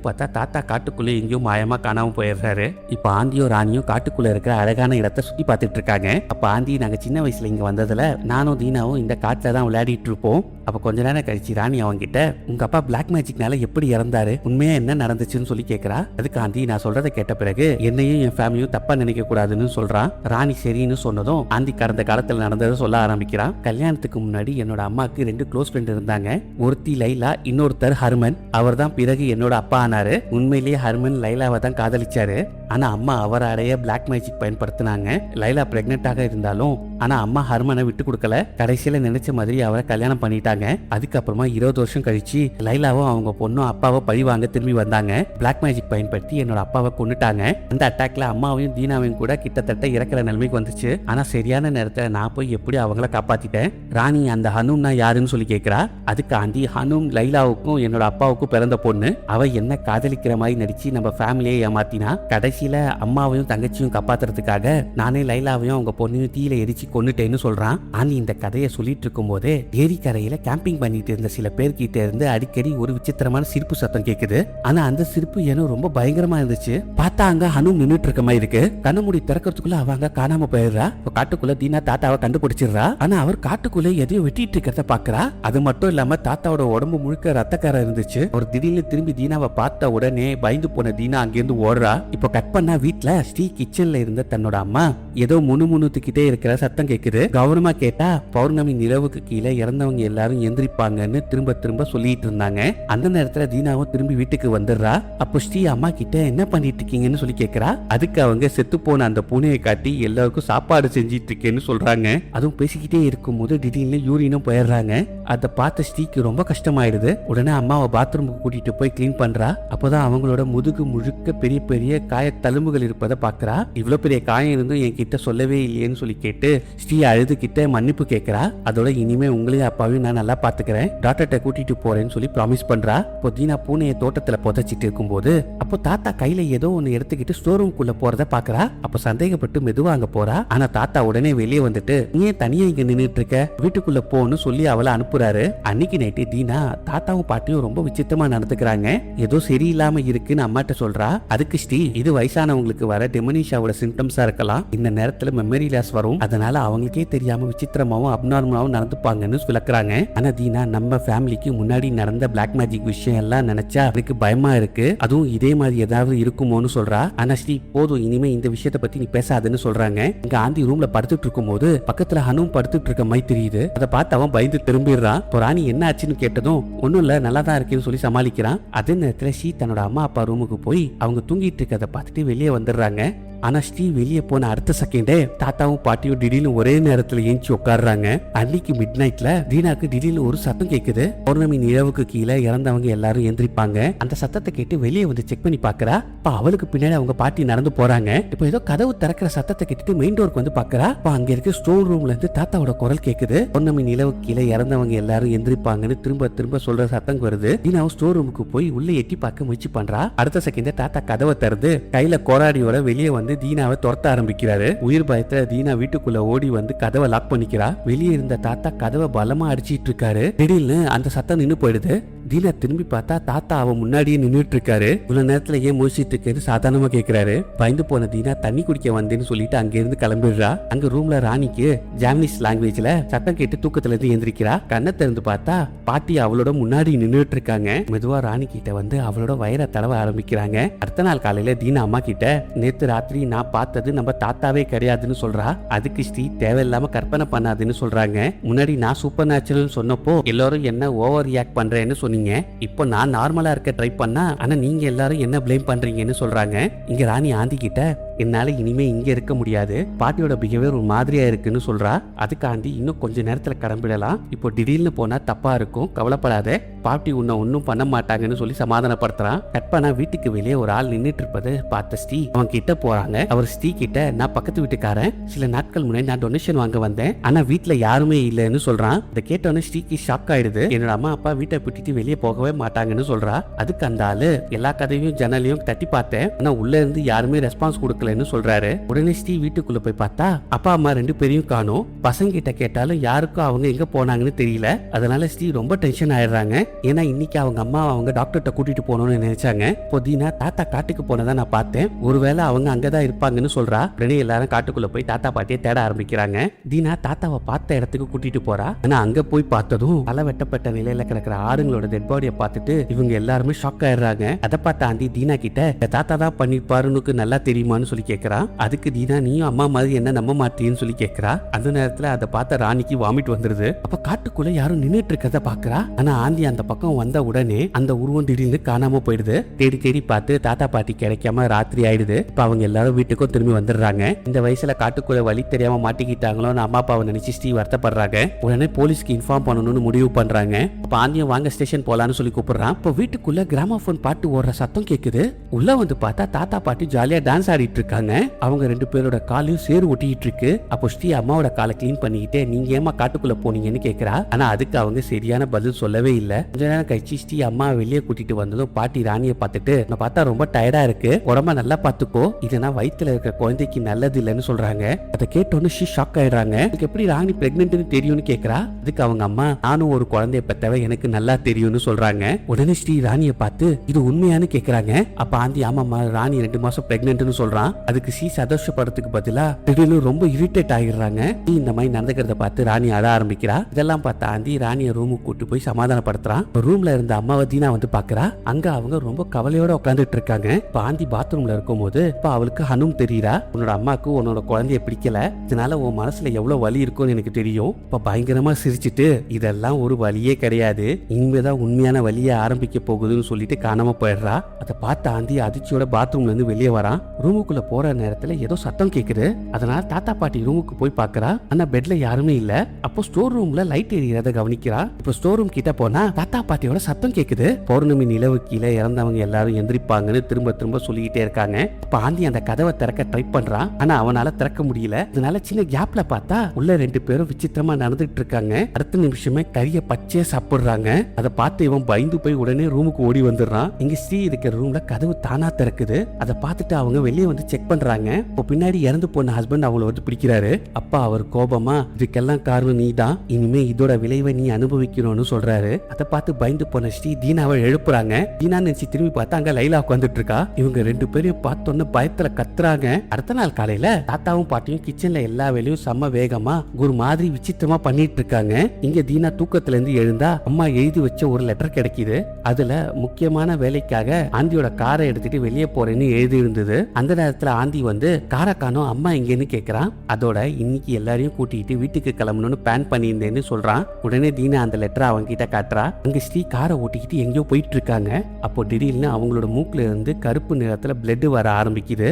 பார்த்தா தாத்தா காட்டுக்குள்ள எங்கேயும் மாயமா காணாம போயிடுறாரு. இப்ப ஆந்தியோ ராணியும் காட்டுக்குள்ள இருக்கிற அழகான இடத்தை சுத்தி பார்த்துட்டு இருக்காங்க. அப்ப ஆந்தி நாங்க சின்ன வயசுல இங்க வந்ததுல நானும் தீனாவும் இந்த காட்டுல தான் விளையாடிட்டு இருப்போம். அப்ப கொஞ்ச நேரம் கழிச்சு ராணி அவங்க கிட்ட உங்க அப்பா பிளாக் மேஜிக்னால எப்படி இறந்தாரு, உண்மையா என்ன நடந்துச்சுன்னு சொல்லி கேக்குறா. அதுக்கு ஆந்தி நான் சொல்றதை கேட்ட பிறகு என்னையும் என் ஃபேமிலியும் தப்பா நினைக்க கூடாதுன்னு சொல்றான். ராணி சரின்னு சொன்னதும் ஆந்தி கடந்த காலத்துல நடந்ததை சொல்ல ஆரம்பிக்கிறான். கல்யாணத்துக்கு முன்னாடி என்னோட அம்மாக்கு 2 க்ளோஸ் ஃப்ரெண்ட் இருந்தாங்க. ஒருத்தி லைலா, இன்னொருத்தர் ஹர்மன். அவர் தான் பிறகு என்னோட அப்பா ஆனாரு. உண்மையிலேயே ஹர்மன் லைலாவை தான் காதலிச்சாரு. ஆனா அம்மா அவரை அடைய பிளாக் மேஜிக் பயன்படுத்தினாங்க. லைலா பிரெக்னென்ட்டாக இருந்தாலும் ஆனா அம்மா ஹர்மனை விட்டு கொடுக்கல. கடைசியில நினைச்ச மாதிரி அவரை கல்யாணம் பண்ணிட்டாங்க. அதுக்கப்புறமா 20 வருஷம் கழிச்சு லைலாவும் அவங்க பொண்ணும் அப்பாவை பழி வாங்க திரும்பி வந்தாங்க. பிளாக் மேஜிக் பயன்படுத்தி என்னோட அப்பாவை கொன்னுட்டாங்க. அந்த அட்டாக்ல அம்மாவையும் தீனாவையும் கூட கிட்டத்தட்ட இறக்குற நிலைமைக்கு வந்துச்சு. ஆனா சரியான நேரத்துல நான் போய் எப்படி அவங்கள காப்பாத்திட்டேன். ராணி அந்த ஹனும்னா யாருன்னு சொல்லி கேட்கிறா. அதுக்கு ஆண்டி ஹனும் லைலாவுக்கும் என்னோட அப்பாவுக்கும் பிறந்த பொண்ணு. அவ என்ன காதலிக்கிற மாதிரி நடிச்சு நம்ம ஃபேமிலியை ஏமாத்தினா. கடைசியில அம்மாவையும் தங்கச்சியும் காப்பாத்துறதுக்காக நானே லைலாவையும் அவங்க பொண்ணையும் தீயில எரிச்சு கொன்னுட்டேன்னு சொல்றான். ஆனி இந்த கதையை சொல்லிட்டு இருக்கும் போதே ஏரிக்கரையில கேம்பிங் பண்ணிட்டு இருந்த சில பேர்கிட்ட இருந்து அடிக்கடி ஒரு விசித்திரமான சிரிப்பு சத்தம் கேக்குது. ஆனா அந்த சிரிப்பு ஏனோ ரொம்ப பயங்கரமா இருந்துச்சு. பார்த்தா அங்க ஹனு நின்னுட்டு இருக்க மாதிரி இருக்கு. கண்ண மூடி திறக்கிறதுக்குள்ள அவங்க காணாம போயிடுறா. காட்டுக்குள்ள தீனா தாத்தாவை கண்டுபிடிச்சிடுறா. ஆனா அவர் காட்டுக்குள்ள எதையும் வெட்டிட்டு இருக்கிறத பாக்குறா. அது மட்டும் இல்லாம தாத்தாவோட உடம்பு முழுக்க ரத்தக்காரம் இருந்துச்சு. ஒரு திடீர்னு திரும்பி தீனாவை பார்த்த உடனே பயந்து போன தீனா அங்கிருந்து ஓடுறா. இப்போ கட் பண்ணா வீட்டுல ஸ்ரீ கிச்சன்ல இருந்த தன்னோட அம்மா ஏதோ முணுமுணுத்துக்கிட்டே இருக்கிற சத்தம் கேக்குது. கவனமா கேட்டா பௌர்ணமி நிலவுக்கு கீழே இறந்தவங்க எல்லாரும் எந்திரிப்பாங்கன்னு திரும்ப திரும்ப சொல்லிட்டு இருந்தாங்க. அந்த நேரத்துல தீனாவும் திரும்பி வீட்டுக்கு வந்துடுறா. அப்போ ஸ்ரீ அம்மா கிட்ட என்ன பண்ணிட்டு இருக்கீங்கன்னு சொல்லி கேக்குறா. அதுக்கு அவங்க செத்து போன அந்த பூனையை காட்டி எல்லாருக்கும் சாப்பாடு செஞ்சிட்டு இருக்கேன்னு சொல்றாங்க. அதுவும் பேசிக்கிட்டே இருக்கும் போது திடீர்னு யூரினும் போயிடுறாங்க. அதை பார்த்த ஸ்ரீக்கு ரொம்ப கஷ்டமாயிடுது. உடனே அம்மாவை பாத்ரூமுக்கு கூட்டிட்டு போய் கிளீன் பண்றா. அப்போதான் அவங்களோட முதுகு முழுக்க பெரிய பெரிய காய தழும்புகள் இருப்பதை பாக்குறா. இவ்வளவு பெரிய காயம் இருந்தும் என் கிட்ட சொல்லவே இல்லையேன்னு சொல்லி கேட்டு ஸ்ரீ அழுது கிட்ட மன்னிப்பு கேட்கிறா. அதோட இனிமே உங்களையும் அப்பாவையும் நான் நல்லா பாத்துக்கிறேன், டாக்டர்கிட்ட கூட்டிட்டு போறேன்னு சொல்லி ப்ராமிஸ் பண்றா. இப்போ தீனா பூனையை தோட்டத்துல புதைச்சிட்டு இருக்கும் போது அப்போ தாத்தா கையில ஏதோ ஒன்னு எடுத்துக்கிட்டு ஸ்டோர் ரூம்குள்ள போறத பாக்குறா. அப்போ சந்தேகப்பட்டு மெதுவா அங்க போறா. ஆனா தாத்தா உடனே வெளியே வந்துட்டு நீ தனியா இங்க நின்னுட்டு இருக்க, வீட்டுக்குள்ள போன்னு சொல்லி அவளை அனுப்புறாரு. அன்னைக்கு நைட்டு தீனா தாத்தாவும் பாட்டியும் ரொம்ப விசித்திரமா நடந்துக்கிறாங்க. ஏதோ சரியில்லாம இருக்குன்னு அம்மாட்ட சொல்றா. அதுக்கு ஸ்ரீ இது வயசானவங்களுக்கு வர டெமனிஷாவோட சிம்டம்ஸா இருக்கலாம், இந்த நேரத்துல மெமரி லாஸ் வரும், அதனால அவங்களுக்கே தெரியாம விசித்திரமாவும் அப்நார்மலாவும் நடந்துப்பாங்கன்னு விளக்குறாங்க. ஆனா தீனா நம்ம ஃபேமிலிக்கு முன்னாடி நடந்த பிளாக் மேஜிக் விஷயம் எல்லாம் நினைச்சா அவருக்கு பயமா இருக்கு, அதுவும் இதே மாதிரி ஏதாவது இருக்குமோன்னு சொல்றா. ஆனா ஸ்ரீ போதும் இனிமே இந்த விஷயத்த பத்தி நீ பேசாதுன்னு சொல்றாங்க. இங்க ஆண்டி ரூம்ல படுத்துட்டு இருக்கும் போது பக்கத்துல ஹனும் படுத்துட்டு இருக்க மாதிரி தெரியுது. அதை பார்த்து அவன் பயந்து திரும்பிடுறான். ராணி என்ன ஆச்சுன்னு கேட்டதும் ஒன்னும் இல்ல நல்லா தான் இருக்குன்னு சொல்லி சமாளிக்கிறான். அதே நேரத்துல ஸ்ரீ தன்னோட அம்மா அப்பா ரூமுக்கு போய் அவங்க தூங்கிட்டு இருக்கதை பார்த்துட்டு வெளியே வந்துடுறாங்க. ஆனா ஸ்ரீ வெளியே போன அடுத்த செகண்டே தாத்தாவும் பாட்டியும் திடீர்னு ஒரே நேரத்துல ஏஞ்சி உட்காடுறாங்க. அன்னைக்கு மிட் நைட்ல தீனாக்கு திடீர்னு ஒரு சத்தம் கேக்குது. பௌர்ணமி நிலவுக்கு கீழே இறந்தவங்க எல்லாரும் எந்திரிப்பாங்க. அந்த சத்தத்தை கேட்டு வெளியே வந்து செக் பண்ணி பாக்குறா. இப்ப அவளுக்கு பின்னாடி அவங்க பாட்டி நடந்து போறாங்க. இப்ப ஏதோ கதவு திறக்கிற சத்தத்தை கேட்டுட்டு மெயின் டோருக்கு வந்து பாக்குறா. இப்ப அங்க இருக்க ஸ்டோர் ரூம்ல இருந்து தாத்தாவோட குரல் கேக்குது. பௌர்ணமி நிலவுக்கு கீழே இறந்தவங்க எல்லாரும் எந்திரிப்பாங்கன்னு திரும்ப திரும்ப சொல்ற சத்தம் வருது. தீனாவும் ஸ்டோர் ரூமுக்கு போய் உள்ள எட்டி பார்க்க முயற்சி பண்றா. அடுத்த செகண்ட் தாத்தா கதவை திறந்து கையில கோராடியோட வெளியே வந்து தீனாவை துரத்த ஆரம்பிக்கிறாரு. உயிர் பயத்துல தீனா வீட்டுக்குள்ள ஓடி வந்து கதவை லாக் பண்ணிக்கிறா. வெளியே இருந்த தாத்தா கதவை பலமா அடிச்சிட்டு இருக்காரு. திடீர்னு அந்த சத்தம் நின்னு போயிடுது. தீனா திரும்பி பார்த்தா தாத்தா அவன் முன்னாடியே நின்றுட்டு இருக்காரு. இவ்வளவு நேரத்துல ஏன் முழிச்சிட்டு இருக்கேன்னு சாதாரணமா கேக்குறாரு. பயந்து போன தீனா தண்ணி குடிக்க வந்தேன்னு சொல்லிட்டு அங்க இருந்து கிளம்பிடுறா. அங்க ரூம்ல ராணிக்கு ஜாப்பனீஸ் லாங்குவேஜ்ல சத்தம் கேட்டு தூக்கத்துல இருந்து எந்திரிக்கிறா. கண்ணை திறந்து பார்த்தா பாட்டி அவளோட முன்னாடி நின்றுட்டு இருக்காங்க. மெதுவா ராணி கிட்ட வந்து அவளோட வயிறை தடவ ஆரம்பிக்கிறாங்க. அடுத்த நாள் காலையில தீனா அம்மா கிட்ட நேத்து ராத்திரி நான் பார்த்தது நம்ம தாத்தாவே கிடையாதுன்னு சொல்றா. அதுக்கு ஸ்ரீ தேவையில்லாம கற்பனை பண்ணாதுன்னு சொல்றாங்க. முன்னாடி நான் சூப்பர் நேச்சுரல் சொன்னப்போ எல்லாரும் என்ன ஓவர் ரியாக்ட் பண்றேன்னு சொன்னீங்க, இப்போ நான் நார்மலா இருக்க ட்ரை பண்ணா ஆனா நீங்க எல்லாரும் என்ன ப்ளேம் பண்றீங்கன்னு சொல்றாங்க. இங்க ராணி ஆண்டி கிட்ட என்னால இனிமே இங்க இருக்க முடியாது, பாட்டியோட பிஹேவியர் ஒரு மாதிரியா இருக்குன்னு சொல்றா. அதுக்காண்டி இன்னும் கொஞ்ச நேரத்துல கிளம்பிடலாம், இப்போ திடீர்னு போனா தப்பா இருக்கும், கவலைப்படாத, பாட்டி உன்னை ஒன்னும் பண்ண மாட்டாங்கன்னு சொல்லி சமாதானப்படுத்துறான். கட் பண்ணா வீட்டுக்கு வெளியே ஒரு ஆள் நின்னுட்டு இருப்பது பார்த்த ஸ்ரீ அவன் கிட்ட போறாங்க. அவர் ஸ்ரீ கிட்ட நான் பக்கத்து வீட்டுக்காரன், சில நாட்கள் முன்னாடி நான் டொனேஷன் வாங்க வந்தேன், ஆனா வீட்டுல யாருமே இல்லைன்னு சொல்றான். இதை கேட்டோன்னு ஸ்ரீக்கு ஷாக் ஆயிடுது. என்னோட அம்மா அப்பா வீட்டை விட்டுட்டு வெளியே போகவே மாட்டாங்கன்னு சொல்றா. அதுக்கு அந்த ஆளு எல்லா கதையும் ஜன்னலையும் தட்டி பார்த்தேன், ஆனா உள்ள இருந்து யாருமே ரெஸ்பான்ஸ் கொடுக்கலன்னு சொல்றாரு. உடனே ஸ்ரீ வீட்டுக்குள்ள போய் பார்த்தா அப்பா அம்மா ரெண்டு பேரையும் காணோம். பசங்க கிட்ட கேட்டாலும் யாருக்கும் அவங்க எங்க போனாங்கன்னு தெரியல. அதனால ஸ்ரீ ரொம்ப டென்ஷன் ஆயிடுறாங்க. ஏன்னா இன்னைக்கு அவங்க அம்மா அவங்க டாக்டர்கிட்ட கூட்டிட்டு போகணும்னு நினைச்சாங்க. புதினா தாத்தா காட்டுக்கு போனதா நான் பார்த்தேன், ஒருவேளை அவங்க அங்கதான் இருப்பாங்கன்னு சொல்றா. உடனே எல்லாரும் காட்டுக்குள்ள போய் தாத்தா பாட்டியை தேட ஆரம்பிக்கிறாங்க. தீனா தாத்தாவை பார்த்த இடத்துக்கு கூட்டிட்டு போறா. ஆனா அங்க போய் பார்த்ததும் தலை வெட்டப்பட்ட நிலையில கிடக்கிற ஆடுங்களோட டெட் பாடியை பார்த்துட்டு இவங்க எல்லாருமே ஷாக் ஆயிடுறாங்க. அதை பார்த்த ஆண்டி தீனா கிட்ட தாத்தா தான் பண்ணிருப்பாருன்னு நல்லா தெரியுமான்னு சொல்லி கேட்கறா. அதுக்கு தீனா நீயும் அம்மா மாதிரி என்ன நம்ப மாட்டேன்னு சொல்லி கேட்கறா. அந்த நேரத்துல அதை பார்த்த ராணிக்கு வாமிட் வந்துருது. அப்ப காட்டுக்குள்ள யாரும் நின்னுட்டு இருக்கத பாக்குறா. ஆனா ஆண்டி அந்த பக்கம் வந்த உடனே அந்த உருவம் திடீர்னு காணாம போயிடுது. தேடி தேடி பார்த்து தாத்தா பாட்டி கிடைக்காம ராத்திரி ஆயிடுது. இப்ப அவங்க எல்லாரும் வீட்டுக்கும் திரும்பி வந்துடுறாங்க. இந்த வயசுல காட்டுக்குள்ள வழி தெரியாம மாட்டிக்கிட்டாங்களோன்னு அம்மா அப்பாவை நினைச்சு ஸ்ரீ வருத்தப்படுறாங்க. உடனே போலீஸ்க்கு இன்ஃபார்ம் பண்ணணும்னு முடிவு பண்றாங்க. அப்ப ஆந்தியும் வாங்க ஸ்டேஷன் போலான்னு சொல்லி கூப்பிடுறான். இப்ப வீட்டுக்குள்ள கிராமபோன் பாட்டு ஓடுற சத்தம் கேக்குது. உள்ள வந்து பார்த்தா தாத்தா பாட்டி ஜாலியா டான்ஸ் ஆடிட்டு இருக்காங்க. இருக்காங்க. அவங்க 2 பேரோட காலையும் சேறு ஒட்டிட்டு இருக்கு. அப்போ ஸ்ரீ அம்மாவோட காலை கிளீன் பண்ணிக்கிட்டே நீங்க ஏமா காட்டுக்குள்ள போனீங்கன்னு கேக்குறா. ஆனா அதுக்கு அவங்க சரியான பதில் சொல்லவே இல்ல. கொஞ்ச நேரம் கழிச்சு ஸ்ரீ அம்மா வெளியே கூட்டிட்டு வந்ததும் பாட்டி ராணியை பார்த்துட்டு நான் பார்த்தா ரொம்ப டயர்டா இருக்கு, உடம்ப நல்லா பாத்துக்கோ, இதனா வயித்துல இருக்க குழந்தைக்கு நல்லது இல்லைன்னு சொல்றாங்க. அதை கேட்டோன்னு ஸ்ரீ ஷாக் ஆயிடுறாங்க. எப்படி ராணி பிரெக்னென்ட்னு தெரியும்னு கேக்குறா. அதுக்கு அவங்க அம்மா நானும் ஒரு குழந்தைய பெத்தவ, எனக்கு நல்லா தெரியும்னு சொல்றாங்க. உடனே ஸ்ரீ ராணியை பார்த்து இது உண்மையானு கேக்குறாங்க. அப்ப ஆந்தி ஆமாம்மா ராணி 2 மாசம் பிரெக்னென்ட்னு சொல்றான். அதுக்கு ஸ்ரீ சந்தோஷப்படுறதுக்கு பதிலா திடீர்னு ரொம்ப இரிட்டேட் ஆகிடுறாங்க. இந்த மாதிரி நடந்துக்கிறத பார்த்து ராணி அழ ஆரம்பிக்கிறா. இதெல்லாம் பார்த்தா ஆந்தி ராணியை ரூமுக்கு கூட்டு போய் சமாதானப்படுத்துறான். ரூம்ல இருந்த அம்மாவை தீனா வந்து பாக்குறா. அங்க அவங்க ரொம்ப கவலையோட உட்காந்துட்டு இருக்காங்க. இப்ப ஆந்தி பாத்ரூம்ல இருக்கும் போது இப்ப அவளுக்கு ஹனும் தெரியுறா. உன்னோட அம்மாக்கு உன்னோட குழந்தைய பிடிக்கல, இதனால உன் மனசுல எவ்வளவு வலி இருக்கும்னு எனக்கு தெரியும். இப்ப பயங்கரமா சிரிச்சிட்டு இதெல்லாம் ஒரு வலியே கிடையாது, இனிமேதான் உண்மையான வலியை ஆரம்பிக்க போகுதுன்னு சொல்லிட்டு காணாம போயிடுறா. அதை பார்த்த ஆந்தி அதிர்ச்சியோட பாத்ரூம்ல இருந்து வெளியே வரான். ரூமுக்குள்ள போற நேரத்துல ஏதோ சத்தம் கேக்குது. அதனால தாத்தா பாட்டி ரூமுக்கு போய் பாக்குறா. ஆனா பெட்ல யாருமே இல்ல. அப்போ ஸ்டோர் ரூம்ல லைட் எரியறத கவனிக்கிறா. இப்போ ஸ்டோர் ரூம் கிட்ட போனா தாத்தா பாட்டியோட சத்தம் கேக்குது. பௌர்ணமி நிலவு கீழே இறந்தவங்க எல்லாரும் எந்திரிப்பாங்கன்னு திரும்ப திரும்ப சொல்லிக்கிட்டே இருக்காங்க. இப்ப ஆந்தி அந்த கதவை திறக்க ட்ரை பண்றான். ஆனா அவனால திறக்க முடியல. அதனால சின்ன கேப்ல பார்த்தா உள்ள 2 பேரும் விசித்திரமா நடந்துட்டு இருக்காங்க. அடுத்த நிமிஷமே கரிய பச்சையா சாப்பிடுறாங்க. அதை பார்த்து இவன் பயந்து போய் உடனே ரூமுக்கு ஓடி வந்துடுறான். இங்க ஸ்ரீ இருக்கிற ரூம்ல கதவு தானா திறக்குது. அதை பார்த்துட்டு அவங்க வெளியே வந்து செக் பண்றாங்க. இப்போ பின்னாடி இறந்து போன ஹஸ்பண்ட் அவங்கள வந்து பிடிக்கிறாரு. அப்பா அவர் கோபமா இதுக்கெல்லாம் காரணம் நீ தான், இனிமே இதோட விளைவை நீ அனுபவிக்கணும்னு சொல்றாரு. அதை பார்த்து பயந்து போன ஸ்ரீ தீனாவை எழுப்புறாங்க. தீனா நினைச்சு திரும்பி பார்த்தா அங்க லைலா உட்காந்துட்டு இருக்கா. இவங்க 2 பேரையும் பார்த்தோன்னு பயத்துல கத்துறாங்க. அடுத்த நாள் காலையில தாத்தாவும் பாட்டியும் கிச்சன்ல எல்லா வேலையும் செம்ம வேகமா ஒரு மாதிரி விசித்திரமா பண்ணிட்டு இருக்காங்க. இங்க தீனா தூக்கத்துல இருந்து எழுந்தா அம்மா எழுதி வச்ச ஒரு லெட்டர் கிடைக்குது. அதுல முக்கியமான வேலைக்காக ஆந்தியோட காரை எடுத்துட்டு வெளியே போறேன்னு எழுதி இருந்தது. அந்த நேரத்துல ஆந்தி வந்து காரை காணோம், அம்மா எங்கன்னு கேக்குறான். அதோட இன்னைக்கு எல்லாரையும் கூட்டிட்டு வீட்டுக்கு கிளம்பணும்னு பிளான் பண்ணியிருந்தேன்னு சொல்றான். உடனே தீனா அந்த லெட்டரை அவங்க கிட்ட காட்டுறா. அங்க ஸ்ரீ காரை ஓட்டிக்கிட்டு எங்கேயோ போயிட்டு இருக்காங்க. அப்போ திடீர்னு அவங்களோட மூக்குல இருந்து கருப்பு நிறத்துல பிளட் வர ஆரம்பிக்குது.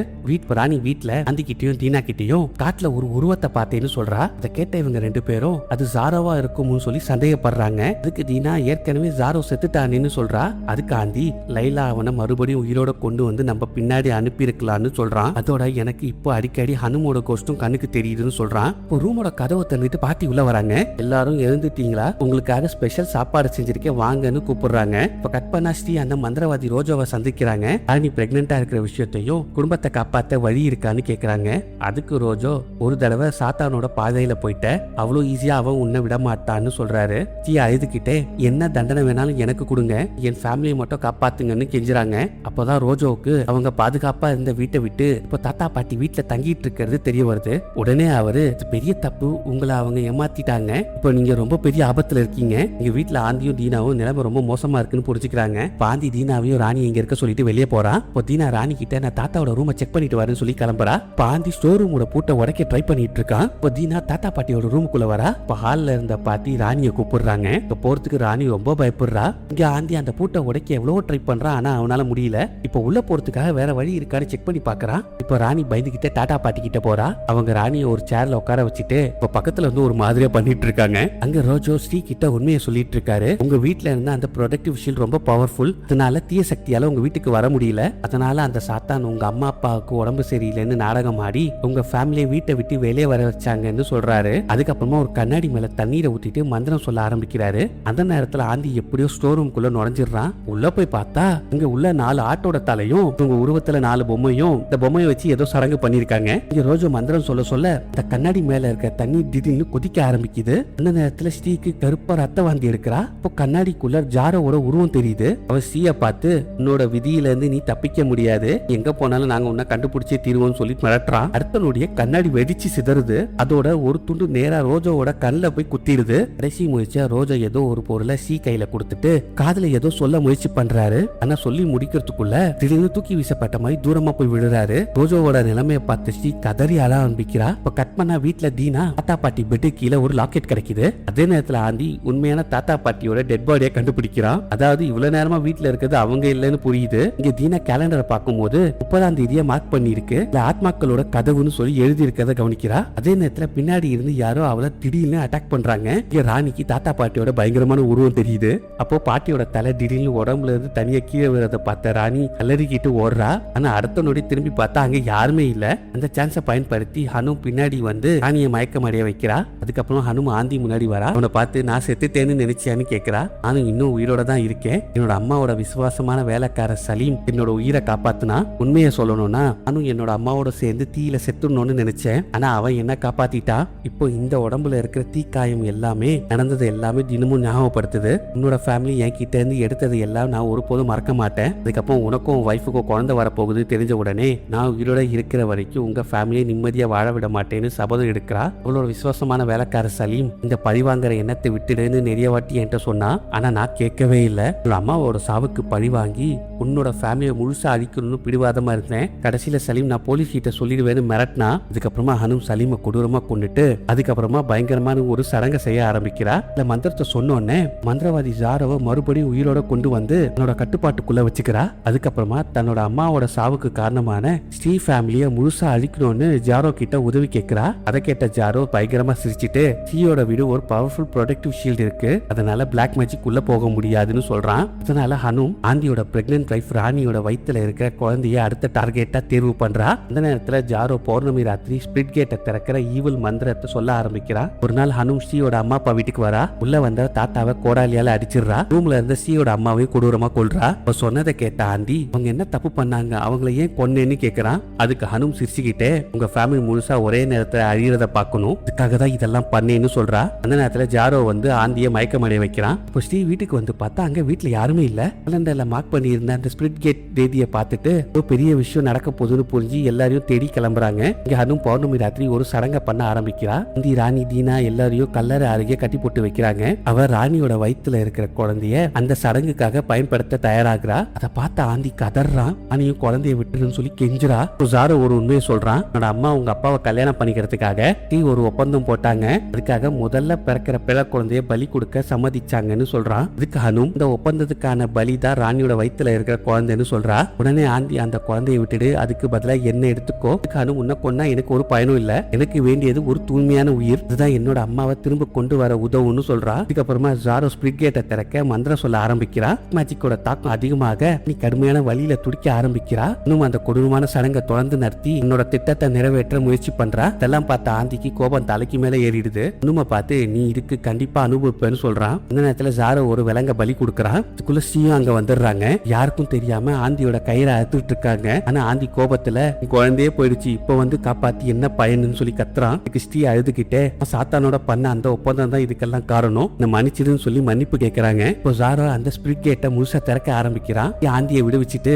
ராணி வீட்டுல ஆந்தி கிட்டயும் தீனா கிட்டயும் காட்டுல ஒரு உருவத்தை பார்த்தேன்னு சொல்றா. அதை கேட்ட இவங்க 2 பேரும் அது ஜாரோவா இருக்கும்னு சொல்லி சந்தேகப்படுறாங்க. அதுக்கு தீனா ஏற்கனவே ஜாரோ செத்துட்டானேன்னு சொல்றா. அதுக்கு ஆந்தி லைலா அவனை மறுபடியும் உயிரோட கொண்டு வந்து நம்ம பின்னாடி அனுப்பி இருக்கலாம்னு சொல்றான். அதோட எனக்கு இப்போ அடிக்கடி ஹனுமோட கோஸ்டும் கண்ணுக்கு தெரியுதுன்னு சொல்றான். இப்போ ரூமோட கதவை திறந்துட்டு பாட்டி உள்ள வராங்க. எல்லாரும் எழுந்துட்டீங்களா, உங்களுக்காக ஸ்பெஷல் சாப்பாடு செஞ்சிருக்கேன் வாங்கன்னு கூப்பிடுறாங்க. இப்ப கட் பண்ணா ஸ்ரீ அந்த மந்திரவாதி ரோஜாவை சந்திக்கிறாங்க. ராணி பிரெக்னெண்டா இருக்கிற விஷயத்தையும் குடும்பத்தை காப்பாத்த வழி இருக்கான்னு கேக்குறாங்க. அதுக்கு ரோஜோ ஒரு தடவை சாத்தானோட பாதையில போயிட்ட, அவ்வளவு ஈஸியா அவன் உன்னை விட மாட்டான்னு சொல்றாரு. ஸ்ரீ அழுதுகிட்டே என்ன தண்டனை வேணாலும் எனக்கு கொடுங்க, என் ஃபேமிலியை மட்டும் காப்பாத்துங்கன்னு கெஞ்சுறாங்க. அப்போதான் ரோஜோவுக்கு அவங்க பாதுகாப்பா இருந்த வீட்டை விட்டு இப்போ தாத்தா பாட்டி வீட்டுல தங்கிட்டு இருக்கிறது தெரிய வருது. உடனே அவரு பெரிய தப்பு, உங்களை அவங்க ஏமாத்திட்டாங்க, இப்போ நீங்க ரொம்ப பெரிய ஆபத்துல இருக்கீங்க, எங்க வீட்டுல ஆந்தியும் தீனாவும் நிலைமை ரொம்ப மோசமா இருக்குன்னு புரிஞ்சுக்கிறாங்க. ஆந்தி தீனாவையும் ராணி எங்க இருக்க சொல்லிட்டு வெளியே போறான். இப்போ தீனா ராணி கிட்ட நான் தாத்தாவோட ரூமை செக் பண்ணிட்டு வரேன்னு சொல்லி கிளம்புறா. ஆந்தி ஸ்டோர் ரூமோட பூட்டை உடைக்க ட்ரை பண்ணிட்டு இருக்கான். இப்போ தீனா தாத்தா பாட்டியோட ரூமுக்குள்ள வரா. இப்போ ஹால்ல இருந்த பாட்டி ராணியை கூப்பிடுறாங்க. இப்போ போறதுக்கு ராணி ரொம்ப பயப்படுறா. இங்க ஆந்தி அந்த பூட்டை உடைக்க எவ்வளவோ ட்ரை பண்றான், ஆனா அவனால முடியல. இப்போ உள்ள போறதுக்காக வேற வழி இருக்கான்னு செக் பண்ணி பாக்குறான். இப்போ ராணி பயந்துகிட்டே டாடா பாட்டி கிட்ட போறா. அவங்க ராணியை ஒரு சேர்ல உட்கார வச்சுட்டு இப்போ பக்கத்துல வந்து ஒரு மாதிரியா பண்ணிட்டு இருக்காங்க. அங்க ரோஜோ ஸ்ரீ கிட்ட உண்மையை சொல்லிட்டு இருக்காரு. உங்க வீட்டுல இருந்த அந்த ப்ரொடக்டிவ் ஷீல்ட் ரொம்ப பவர்ஃபுல், அதனால தீய சக்தியால உங்க வீட்டுக்கு வர முடியல, அதனால அந்த சாத்தான் உங்க அம்மா அப்பாவுக்கு உடம்பு சரியில்லைன்னு நாடகம் ஆடி உங்க ஃபேமிலியை வீட்டை விட்டு வெளியே வர வச்சாங்கன்னு சொல்றாரு. அதுக்கப்புறமா ஒரு கண்ணாடி மேல தண்ணீரை ஊத்திட்டு மந்திரம் சொல்ல ஆரம்பிக்கிறாரு. அந்த நேரத்துல ஆந்தி எப்படியோ ஸ்டோர் ரூம்குள்ள நுழைஞ்சிடறான். உள்ள போய் பார்த்தா இங்க உள்ள 4 ஆட்டோட தலையும் உங்க உருவத்துல 4 பொம்மையும், இந்த பொம்மையை வச்சு ஏதோ சடங்கு பண்ணிருக்காங்க. இங்க ரோஜோ மந்திரம் சொல்ல சொல்ல இந்த கண்ணாடி மேல இருக்க தண்ணி திடீர்னு கொதிக்க ஆரம்பிக்குது. அந்த நேரத்துல ஸ்ரீக்கு கருப்பா ரத்த வாந்தி எடுக்கிறா. இப்போ கண்ணாடிக்குள்ள ஜாரோவோட உருவம் தெரியுது. அவ ஸ்ரீய பார்த்து உன்னோட விதியில இருந்து நீ தப்பிக்க முடியாது, எங்க போனாலும் நாங்க உன்னை கண்டுபிடிச்சே தீருவோம்னு சொல்லி மிரட்டுறான். அடுத்தனுடைய கண்ணாடி வெடிச்சு சிதறுது. அதோட ஒரு துண்டு நேரா ரோஜோவோட கண்ணில் போய் குத்திடுது. கடைசி முயற்சியா ரோஜோ ஏதோ ஒரு பொருளை ஸ்ரீ கையில கொடுத்துட்டு காதுல ஏதோ சொல்ல முயற்சி பண்றாரு. ஆனா சொல்லி முடிக்கிறதுக்குள்ள திடீர்னு தூக்கி வீசப்பட்ட மாதிரி தூரமா போய் விழுறாரு. ரோஜோவோட நிலைமையை பார்த்து ஸ்ரீ கதறி அழ ஆரம்பிக்கிறா. இப்ப கட் பண்ணா வீட்டுல தீனா தாத்தா பாட்டி பெட்டு கீழே ஒரு லாக்கெட் கிடைக்குது. அதே நேரத்துல ஆந்தி உண்மையான தாத்தா பாட்டியோட டெட் பாடியை கண்டுபிடிக்கிறான். அதாவது இவ்வளவு நேரமா வீட்டுல இருக்கிறது அவங்க இல்லைன்னு புரியுது. இங்க தீனா கேலண்டரை பார்க்கும்போது 30ஆம் தேதியை மார்க் பண்ணி இருக்கு. ஆத்மாக்களோட கதவுன்னு சொல்லி எழுதி இருக்கிறத கவனிக்கிறா. அதே நேரத்துல பின்னாடி இருந்து யாரோ அவளை திடீர்னு அட்டாக் பண்றாங்க. இங்க ராணிக்கு தாத்தா பாட்டியோட பயங்கரமான உருவம் தெரியுது. அப்போ பாட்டியோட தலை திடீர்னு உடம்புல இருந்து தனியா கீழே விழுறத பார்த்த ராணி கல்லறிக்கிட்டு ஓடுறா. ஆனா அடுத்த நொடி திரும்பி பார்த்தா அங்க யாருமே இல்ல. அந்த சான்ஸை பயன்படுத்தி ஹனு பின்னாடி வந்து ராணியை மயக்கம் அடைய வைக்கிறா. அதுக்கப்புறம் ஹனு ஆந்தி முன்னாடி வரா. அவனை பார்த்து நான் செத்துட்டேன்னு நினைச்சியான்னு கேட்கிறா. நானும் இன்னும் உயிரோட தான் இருக்கேன். என்னோட அம்மாவோட விசுவாசமான வேலைக்கார சலீம் என்னோட உயிரை காப்பாத்துனா. உண்மையை சொல்லணும்னா நானும் என்னோட அம்மாவோட சேர்ந்து தீயில செத்துடணும்னு நினைச்சேன். ஆனா அவன் என்ன காப்பாத்திட்டா. இப்போ இந்த உடம்புல இருக்கிற தீக்காயம் எல்லாமே நடந்தது எல்லாமே தினமும் ஞாபகப்படுத்துது. உன்னோட ஃபேமிலி என் கிட்ட இருந்து எடுத்தது எல்லாம் நான் ஒருபோதும் மறக்க மாட்டேன். அதுக்கப்புறம் உனக்கும் வைஃபுக்கும் குழந்தை வரப்போகுது தெரிஞ்ச உடனே நான் உயிரோட இருக்கிற வரைக்கும் உங்க ஃபேமிலியை நிம்மதியா வாழ விட மாட்டேன்னு சபதம் எடுக்கிறா. அவளோட விசுவாசமான வேலைக்கார சலீம் இந்த பழிவாங்கிற எண்ணத்தை விட்டுடுன்னு நிறைய வாட்டி என்கிட்ட சொன்னா. ஆனா நான் கேட்கவே இல்லை. உன்னோட அம்மாவோட சாவுக்கு பழி வாங்கி உன்னோட ஃபேமிலியை முழுசா அழிக்கணும்னு பிடிவாதமா இருந்தேன். கடைசியில சலீம் நான் போலீஸ் கிட்ட சொல்லிடுவேன்னு மிரட்டினா. அதுக்கப்புறமா ஹனும் சலீமை கொடூரமா கொண்டுட்டு அதுக்கப்புறமா பயங்கரமான ஒரு சடங்கை செய்ய ஆரம்பிக்கிறா. இந்த மந்திரத்தை சொன்னோன்னே மந்திரவாதி ஜாரோவை மறுபடியும் உயிரோட கொண்டு வந்து தன்னோட கட்டுப்பாட்டுக்குள்ள வச்சுக்கிறா. அதுக்கப்புறமா தன்னோட அம்மாவோட சாவுக்கு காரணமான ஸ்ரீ ஃபேமிலியை முழுசா அழிக்கணும்னு ஜாரோ கிட்ட உதவி கேட்கிறா. அதை கேட்ட ஜாரோ பயங்கரமா சிரிச்சிட்டு ஸ்ரீயோட வீடு ஒரு பவர்ஃபுல் ப்ரொடெக்டிவ் ஷீல்டு இருக்கு, அதனால பிளாக் மேஜிக் உள்ள போக முடியாதுன்னு சொல்றான். அதனால ஹனும் ஆந்தியோட பிரெக்னன்ட் வைஃப் ராணியோட வயித்துல இருக்கிற குழந்தைய அடுத்த டார்கெட்டா தேர்வு பண்றா. அந்த நேரத்துல ஜாரோ பௌர்ணமி ராத்திரி ஸ்பிரிட் கேட்டை திறக்கிற ஈவில் மந்திரத்தை சொல்ல ஆரம்பிக்கிறா. ஒரு நாள் ஹனும் ஸ்ரீயோட அம்மா அப்பா வீட்டுக்கு வரா. உள்ள வந்த தாத்தாவை கோடாலியால அடிச்சிடுறா. ரூம்ல இருந்த ஸ்ரீயோட அம்மாவையும் கொடூரமா கொல்றா. அவ சொன்னதை கேட்ட ஆந்தி அவங்க என்ன தப்பு பண்ணாங்க, அவங்கள ஏன் கொன்னேன்னு கேக்குறான். அதுக்கு ஹனும் சிரிச்சுக்கிட்டே உங்க ஃபேமிலி முழுசா ஒரே நேரத்துல அழியறத பார்க்கணும், இதுக்காக தான் இதெல்லாம் பண்ணேன்னு சொல்றா. அந்த நேரத்துல ஜாரோ வந்து ஆந்திய மயக்கமடைய வைக்கிறான். இப்போ ஸ்ரீ வீட்டுக்கு வந்து பார்த்தா அங்க வீட்டுல யாருமே இல்ல. கேலண்டர்ல மார்க் பண்ணி இருந்த அந்த ஸ்பிரிட் கேட் தேதியை பார்த்துட்டு ஒரு பெரிய விஷயம் நடக்க போகுதுன்னு புரிஞ்சு எல்லாரையும் தேடி கிளம்புறாங்க. இங்க ஹனும் பௌர்ணமி ராத்திரி ஒரு சடங்கை பண்ண ஆரம்பிக்கிறா. இந்த ராணி தீனா எல்லாரையும் கல்லறை அருகே கட்டி போட்டு வைக்கிறாங்க. அவ ராணியோட வயித்துல இருக்கிற குழந்தைய அந்த சடங்குக்காக பயன்படுத்த தயாராகிறா. அதை பார்த்த ஆந்தி கதறான். ராணியும் குழந்தைய விட்டுன்னு சொல்லி கெஞ்சுறா. ஜாரோ ஒரு உண்மையை சொல்றான். என்னோட அம்மா உங்க அப்பாவை கல்யாணம் பண்ணிக்கிறதுக்காக ஒரு ஒப்பந்தம் போட்டாங்க, அதுக்காக முதல்ல பிறக்கிற பிள்ளை குழந்தைய பலி கொடுக்க சம்மதிச்சாங்கன்னு சொல்றான். இதுக்கு ஹனும் இந்த ஒப்பந்தத்துக்கான பலி தான் ராணியோட வயித்துல இருக்கிற குழந்தைன்னு சொல்றா. உடனே ஆந்தி அந்த குழந்தைய விட்டுடு, அதுக்கு பதிலா என்ன எடுத்துக்கோ. இதுக்கு ஹனும் உன்னை கொன்னா எனக்கு ஒரு பயனும் இல்ல, எனக்கு வேண்டியது ஒரு தூய்மையான உயிர், இதுதான் என்னோட அம்மாவை திரும்ப கொண்டு வர உதவுன்னு சொல்றா. இதுக்கப்புறமா ஜாரோ ஸ்பிரிட் கேட்டை திறக்க மந்திரம் சொல்ல ஆரம்பிக்கிறா. மேஜிக்கோட தாக்கம் அதிகமாக நீ கடுமையான வழியில துடிக்க ஆரம்பிக்கிறா. இன்னும் அந்த கொடூரமான சடங்கை தொடர்ந்து நடத்தி என்னோட திட்டத்தை நிறைவேற்ற முயற்சி பண்றா. இதெல்லாம் பார்த்த ஆந்திக்கு கோபம் தலைக்கு மேல ஏறிடுது. இன்னும் பார்த்து நீ இதுக்கு கண்டிப்பா அனுபவிப்பேன்னு சொல்றான். இந்த நேரத்துல ஜாரோ ஒரு விலங்க பலி கொடுக்கறான். இதுக்குள்ள ஸ்ரீயும் அங்க வந்துடுறாங்க. யாருக்கும் தெரியாம ஆந்தியோட கயிறை அறுத்துட்டு இருக்காங்க. ஆனா ஆந்தி கோபத்துல குழந்தையே போயிடுச்சு, இப்ப வந்து காப்பாத்தி என்ன பயனுன்னு சொல்லி கத்துறான். ஸ்ரீ அழுதுகிட்டே சாத்தானோட பண்ண அந்த ஒப்பந்தம் தான் இதுக்கெல்லாம் காரணம், இந்த மன்னிச்சிடுன்னு சொல்லி மன்னிப்பு கேட்கறாங்க. இப்போ ஜாரோ அந்த ஸ்பிரிட் கேட்டை முழுசா திறக்க ஆரம்பிக்கிறான். ஆந்தியை விடுவிச்சுட்டு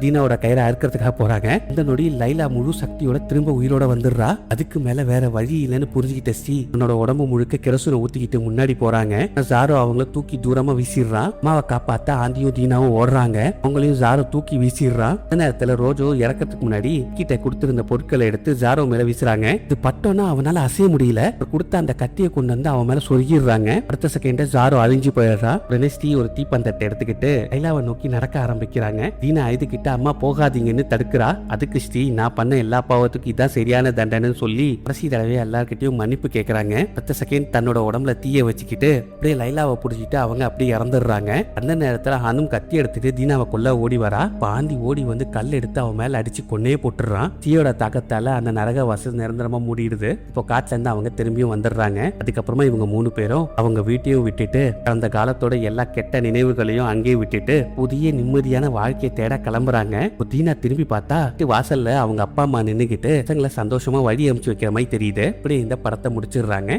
தீனாவோட கயிறை அறுக்கிறதுக்காக போறாங்க. இந்த நொடி லைலா முழு சக்தியோட திரும்ப உயிரோட வந்துடுறா. அதுக்கு மேல வேற வழி இல்லைன்னு புரிஞ்சுக்கிட்ட ஸ்ரீ உன்னோட உடம்பு முழுக்க கெரசூனை ஊத்திக்கிட்டு முன்னாடி போறாங்க. ஜாரோ அவங்கள தூக்கி தூரமா வீசிடுறான். அம்மாவை காப்பாத்த ஆந்தியும் தீனாவும் ஓடுறாங்க. அவங்களையும் ஜாரோ தூக்கி வீசிடுறான். அந்த நேரத்துல ரோஜோ இறக்கிறதுக்கு முன்னாடி கிட்ட கொடுத்திருந்த பொருட்களை எடுத்து ஜாரோ மேல வீசுறாங்க. இது பட்டோன்னா அவனால அசைய முடியல. கொடுத்த அந்த கத்தியை கொண்டு வந்து அவன் மேல சொருகிடுறாங்க. அடுத்த செகண்ட் ஜாரோ அழிஞ்சு போயிடுறான். உடனே ஸ்ரீ ஒரு தீப்பந்தத்தை எடுத்துக்கிட்டு லைலாவை நோக்கி நடக்க ஆரம்பிக்கிறாங்க. தீனா அழுதுகிட்ட அம்மா போகாதீங்கன்னு தடுக்கிறா. அதுக்கு ஸ்ரீ நான் பண்ண எல்லா பாவத்துக்கும் இதான் சரியான தண்டனை சொல்லி கடைசி தடவை எல்லார்கிட்டயும் மன்னிப்பு கேட்கறாங்க. அடுத்த செகண்ட் தன்னோட உடம்புல தீய வச்சுக்கிட்டு அப்படியே லைலாவை புடிச்சிட்டு அவங்க அப்படியே இறந்துடுறாங்க. அந்த நேரத்துல ஹனும் கத்தி எடுத்துட்டு தீனாவை கொல்ல ஓடி வரா. பாந்தி ஓடி வந்து கல் எடுத்து அவன் மேல அடிச்சு கொன்னே போட்டுறான். தீயோட தாக்கத்தால அந்த நரக வாசல் நிரந்தரமா மூடிடுது. இப்போ காட்டுல இருந்து அவங்க திரும்பியும் வந்துடுறாங்க. அதுக்கப்புறமா இவங்க 3 பேரும் அவங்க வீட்டையும் விட்டுட்டு அந்த காலத்தோட எல்லா கெட்ட நினைவுகளையும் அங்கேயே விட்டுட்டு புதிய நிம்மதியான வாழ்க்கையை தேட கிளம்புறாங்க. தீனா திரும்பி பார்த்தா வாசல்ல அவங்க அப்பா அம்மா நின்னுகிட்டு சந்தோஷமா வழி அனுப்பிச்சு வைக்கிற மாதிரி தெரியுது. இப்படி இந்த படத்தை முடிச்சிடுறாங்க.